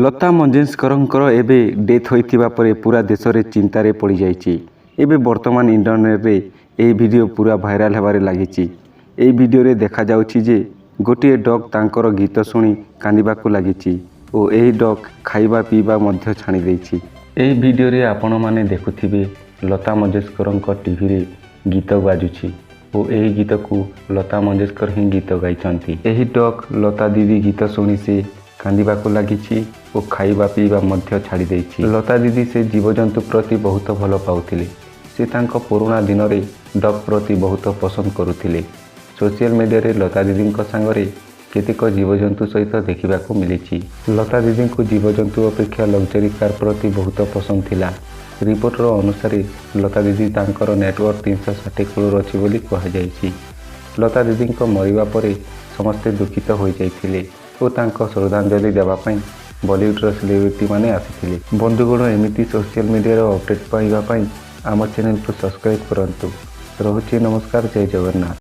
लता मंगेशकरଙ୍କର ଏବେ ଡେଥ୍ ହୋଇଥିବା ପରେ ପୁରା ଦେଶରେ ଚିନ୍ତାରେ ପଡ଼ିଯାଇଛି। ଏବେ ବର୍ତ୍ତମାନ ଇଣ୍ଟରନେଟରେ ଏହି ଭିଡ଼ିଓ ପୁରା ଭାଇରାଲ ହେବାରେ ଲାଗିଛି। ଏହି ଭିଡ଼ିଓରେ ଦେଖାଯାଉଛି ଯେ ଗୋଟିଏ ଡଗ୍ ତାଙ୍କର ଗୀତ ଶୁଣି କାନ୍ଦିବାକୁ ଲାଗିଛି ଓ ଏହି ଡଗ୍ ଖାଇବା ପିଇବା ମଧ୍ୟ ଛାଡ଼ି ଦେଇଛି। ଏହି ଭିଡ଼ିଓରେ ଆପଣମାନେ ଦେଖୁଥିବେ ଲତା ମଙ୍ଗେଶକରଙ୍କ ଟିଭିରେ ଗୀତ ବାଜୁଛି ଓ ଏହି ଗୀତକୁ ଲତା ମଙ୍ଗେଶକର ହିଁ ଗୀତ ଗାଇଛନ୍ତି। ଏହି ଡଗ୍ ଲତା ଦିଦି ଗୀତ ଶୁଣି ସେ କାନ୍ଦିବାକୁ ଲାଗିଛି ଓ ଖାଇବା ପିଇବା ମଧ୍ୟ ଛାଡ଼ି ଦେଇଛି। ଲତା ଦିଦି ସେ ଜୀବଜନ୍ତୁ ପ୍ରତି ବହୁତ ଭଲ ପାଉଥିଲେ। ସେ ତାଙ୍କ ପୁରୁଣା ଦିନରେ ଡଗ୍ ପ୍ରତି ବହୁତ ପସନ୍ଦ କରୁଥିଲେ। ସୋସିଆଲ ମିଡ଼ିଆରେ ଲତା ଦିଦିଙ୍କ ସାଙ୍ଗରେ କେତେକ ଜୀବଜନ୍ତୁ ସହିତ ଦେଖିବାକୁ ମିଳିଛି। ଲତା ଦିଦିଙ୍କୁ ଜୀବଜନ୍ତୁ ଅପେକ୍ଷା ଲକ୍ଜରୀ କାର୍ ପ୍ରତି ବହୁତ ପସନ୍ଦ ଥିଲା। ରିପୋର୍ଟର ଅନୁସାରେ ଲତା ଦିଦି ତାଙ୍କର ନେଟୱାର୍ଥ 360 କରୋଡ଼ ଅଛି ବୋଲି କୁହାଯାଇଛି। ଲତା ଦିଦିଙ୍କ ମରିବା ପରେ ସମସ୍ତେ ଦୁଃଖିତ ହୋଇଯାଇଥିଲେ ଓ ତାଙ୍କ ଶ୍ରଦ୍ଧାଞ୍ଜଳି ଦେବା ପାଇଁ ବଲିଉଡ଼ର ସେଲିବ୍ରିଟିମାନେ ଆସିଥିଲେ। ବନ୍ଧୁଗଣ, ଏମିତି ସୋସିଆଲ ମିଡ଼ିଆର ଅପଡ଼େଟ୍ ପାଇବା ପାଇଁ ଆମ ଚ୍ୟାନେଲକୁ ସବସ୍କ୍ରାଇବ୍ କରନ୍ତୁ। ରହୁଛି, ନମସ୍କାର, ଜୟ ଜଗନ୍ନାଥ।